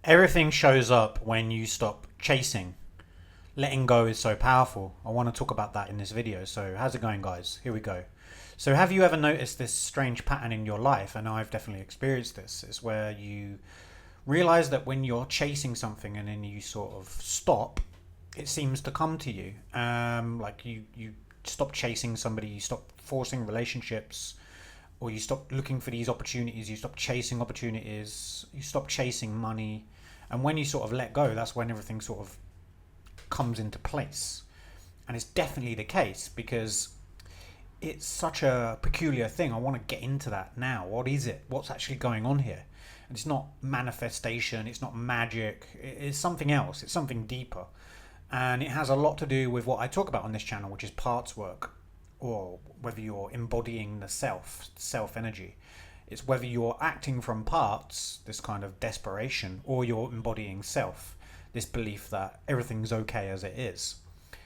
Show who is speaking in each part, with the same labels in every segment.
Speaker 1: Everything shows up when you stop chasing. Letting go is so powerful. I want to talk about that in this video. So, how's it going, guys? Here we go. So, have you ever noticed this strange pattern in your life? And I've definitely experienced this. It's where you realize that when you're chasing something and then you sort of stop, it seems to come to you. Like you stop chasing somebody, you stop forcing relationships, or you stop looking for these opportunities, you stop chasing opportunities, you stop chasing money. And when you sort of let go, that's when everything sort of comes into place. And it's definitely the case because it's such a peculiar thing. I want to get into that now. What is it? What's actually going on here? And it's not manifestation, it's not magic, it's something else, it's something deeper. And it has a lot to do with what I talk about on this channel, which is parts work, or whether you're embodying the self energy. It's whether you're acting from parts, this kind of desperation, or you're embodying self, this belief that everything's okay as it is.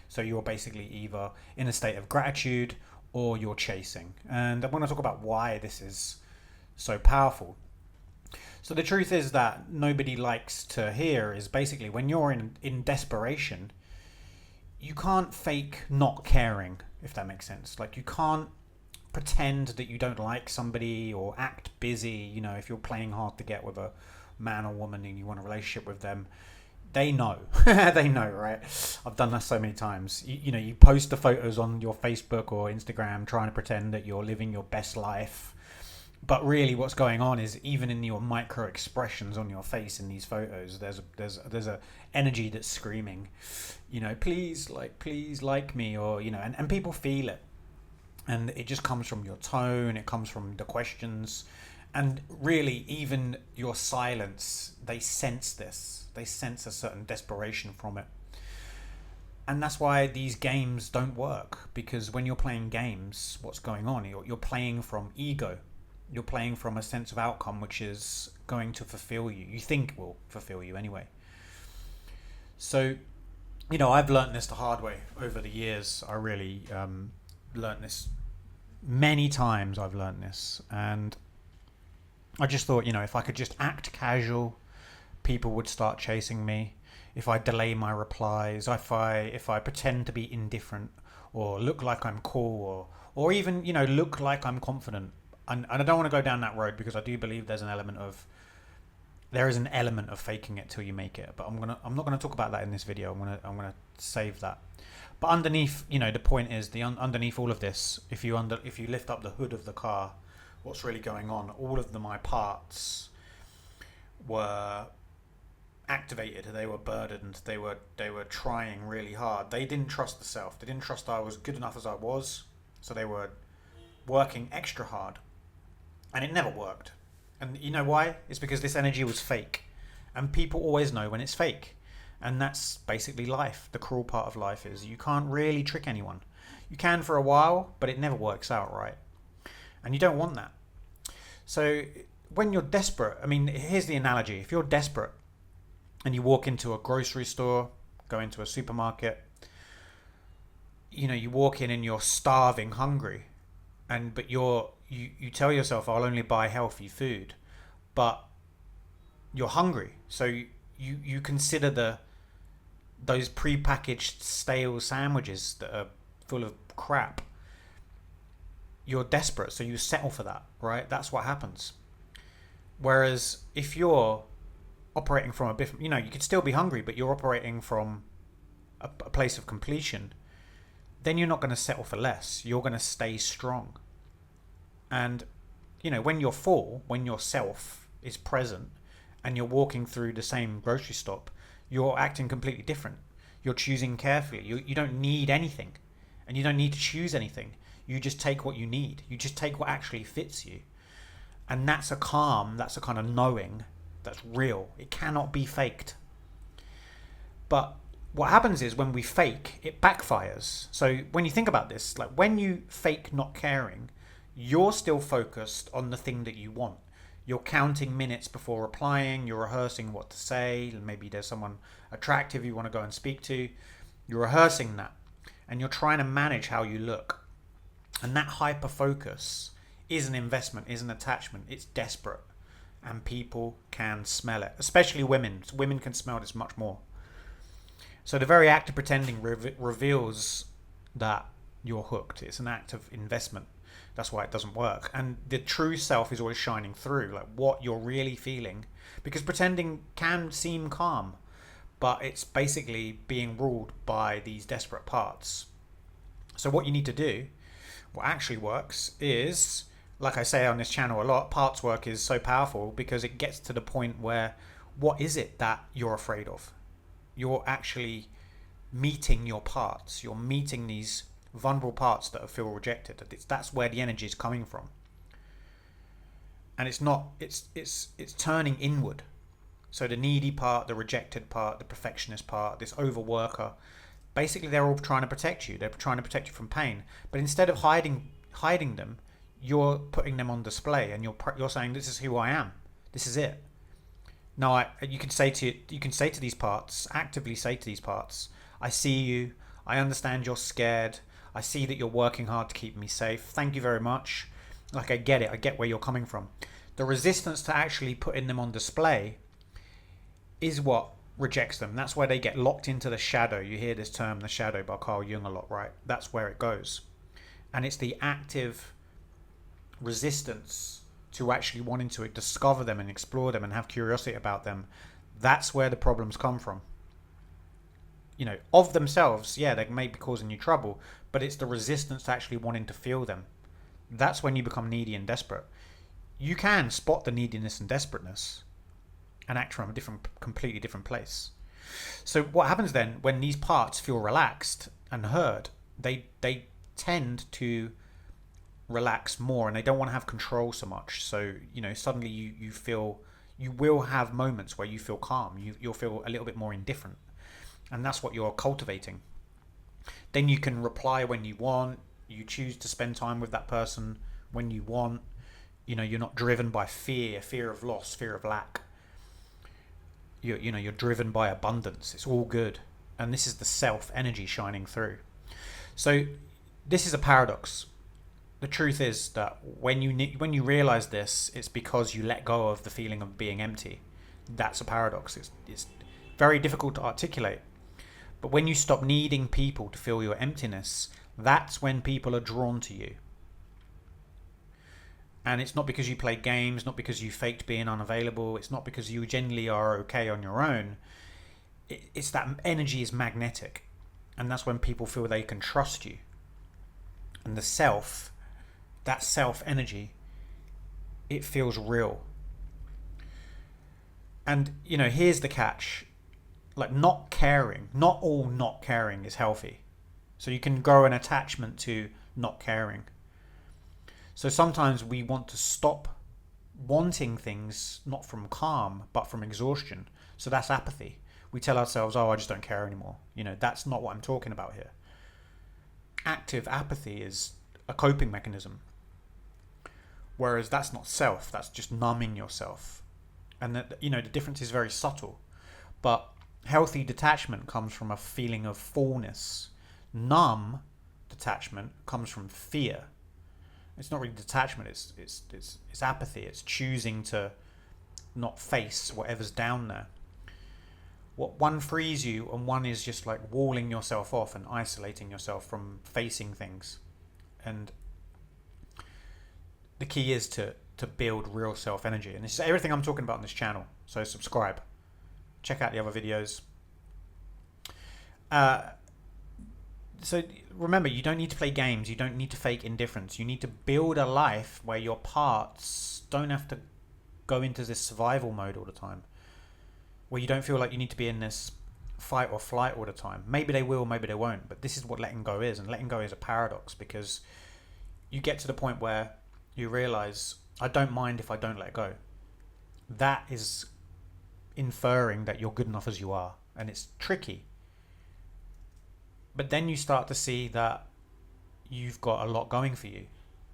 Speaker 1: So you're basically either in a state of gratitude or you're chasing. And I want to talk about why this is so powerful. So the truth is that nobody likes to hear is basically when you're in desperation, you can't fake not caring, if that makes sense. Like you can't pretend that you don't like somebody or act busy. You know, if you're playing hard to get with a man or woman and you want a relationship with them, they know. They know, right? I've done that so many times. You know, you post the photos on your Facebook or Instagram trying to pretend that you're living your best life. But really what's going on is even in your micro expressions on your face in these photos, there's a energy that's screaming, you know, please like me, or, you know, and people feel it. And it just comes from your tone, it comes from the questions, and really even your silence, they sense this. They sense a certain desperation from it. And that's why these games don't work, because when you're playing games, what's going on? You're playing from ego. You're playing from a sense of outcome which is going to fulfill you. You think will fulfill you anyway. So, you know, I've learned this the hard way over the years. I really learned this many times. I've learned this, and I just thought, you know, if I could just act casual, people would start chasing me. If I delay my replies, if I pretend to be indifferent, or look like I'm cool, or even, you know, look like I'm confident. And I don't want to go down that road because I do believe there is an element of faking it till you make it. But I'm not gonna talk about that in this video. I'm gonna save that. But underneath, you know, the point is underneath all of this, if you lift up the hood of the car, what's really going on? All of my parts were activated. They were burdened. They were trying really hard. They didn't trust the self. They didn't trust I was good enough as I was. So they were working extra hard. And it never worked. And you know why? It's because this energy was fake. And people always know when it's fake. And that's basically life. The cruel part of life is you can't really trick anyone. You can for a while, but it never works out right. And you don't want that. So when you're desperate, I mean, here's the analogy. If you're desperate and you walk into a grocery store, go into a supermarket, you know, you walk in and you're starving, hungry. But you tell yourself, I'll only buy healthy food, but you're hungry. So you consider those prepackaged stale sandwiches that are full of crap. You're desperate, so you settle for that, right? That's what happens. Whereas if you're operating from a different, you know, you could still be hungry, but you're operating from a place of completion, then you're not going to settle for less. You're going to stay strong. And, you know, when you're full, when your self is present and you're walking through the same grocery stop, you're acting completely different. You're choosing carefully. You don't need anything, and you don't need to choose anything. You just take what you need. You just take what actually fits you. And that's a calm, that's a kind of knowing that's real. It cannot be faked. But what happens is when we fake, it backfires. So when you think about this, like when you fake not caring, you're still focused on the thing that you want. You're counting minutes before replying. You're rehearsing what to say. Maybe there's someone attractive you want to go and speak to. You're rehearsing that. And you're trying to manage how you look. And that hyper focus is an investment, is an attachment. It's desperate. and people can smell it, especially women. Women can smell this much more. So the very act of pretending reveals that you're hooked. It's an act of investment. That's why it doesn't work. And the true self is always shining through, like what you're really feeling. Because pretending can seem calm, but it's basically being ruled by these desperate parts. So what you need to do, what actually works is, like I say on this channel a lot, parts work is so powerful because it gets to the point where what is it that you're afraid of? You're actually meeting your parts. You're meeting these vulnerable parts that feel rejected. That's where the energy is coming from. And it's turning inward. So the needy part, the rejected part, the perfectionist part, this overworker, basically they're all trying to protect you. They're trying to protect you from pain. But instead of hiding them, you're putting them on display, and you're saying, this is who I am. This is it. Now, you can say to these parts, actively say to these parts, I see you. I understand you're scared. I see that you're working hard to keep me safe. Thank you very much. Like, I get it. I get where you're coming from. The resistance to actually putting them on display is what rejects them. That's where they get locked into the shadow. You hear this term, the shadow, by Carl Jung a lot, right? That's where it goes. And it's the active resistance to actually wanting to discover them and explore them and have curiosity about them. That's where the problems come from. You know, of themselves, yeah, they may be causing you trouble, but it's the resistance to actually wanting to feel them. That's when you become needy and desperate. You can spot the neediness and desperateness and act from a completely different place. So what happens then when these parts feel relaxed and heard, they tend to relax more, and they don't want to have control so much. So, you know, suddenly you will have moments where you feel calm. You'll feel a little bit more indifferent, and that's what you're cultivating. Then you can reply when you want. You choose to spend time with that person when you want. You know, you're not driven by fear of loss, fear of lack. You're driven by abundance. It's all good. And this is the self energy shining through. So this is a paradox. The truth is that when you realize this, it's because you let go of the feeling of being empty. That's a paradox. It's very difficult to articulate. But when you stop needing people to fill your emptiness, that's when people are drawn to you. And it's not because you play games, not because you faked being unavailable. It's not because you genuinely are okay on your own. It's that energy is magnetic. And that's when people feel they can trust you. And that self energy, it feels real. And, you know, here's the catch. Like, not all not caring is healthy. So you can grow an attachment to not caring. So sometimes we want to stop wanting things, not from calm, but from exhaustion. So that's apathy. We tell ourselves, oh, I just don't care anymore. You know, that's not what I'm talking about here. Active apathy is a coping mechanism. Whereas that's not self, that's just numbing yourself. And that, you know, the difference is very subtle. But healthy detachment comes from a feeling of fullness. Numb detachment comes from fear. It's not really detachment, it's apathy. It's choosing to not face whatever's down there. What one frees you, and one is just like walling yourself off and isolating yourself from facing things. And the key is to build real self energy. And this is everything I'm talking about on this channel. So subscribe. Check out the other videos. So remember, you don't need to play games. You don't need to fake indifference. You need to build a life where your parts don't have to go into this survival mode all the time, where you don't feel like you need to be in this fight or flight all the time. Maybe they will, maybe they won't. But this is what letting go is. And letting go is a paradox, because you get to the point where you realize, I don't mind if I don't let go. That is inferring that you're good enough as you are. And it's tricky. But then you start to see that you've got a lot going for you.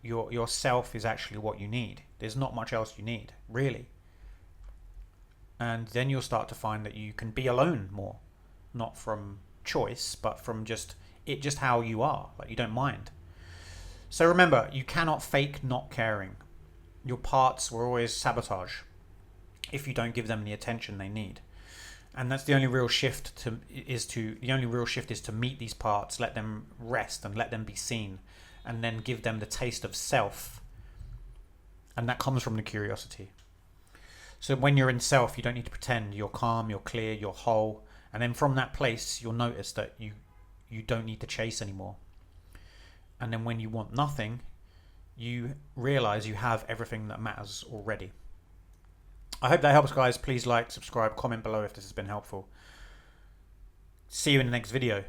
Speaker 1: Your self is actually what you need. There's not much else you need, really. And then you'll start to find that you can be alone more. Not from choice, but from just how you are. Like, you don't mind. So remember, you cannot fake not caring. Your parts will always sabotage. if you don't give them the attention they need. And that's the only real shift is to meet these parts, let them rest and let them be seen, and then give them the taste of self. And that comes from the curiosity. So when you're in self, you don't need to pretend. You're calm, you're clear, you're whole. And then from that place, you'll notice that you don't need to chase anymore. And then when you want nothing, you realize you have everything that matters already. I hope that helps, guys. Please like, subscribe, comment below if this has been helpful. See you in the next video.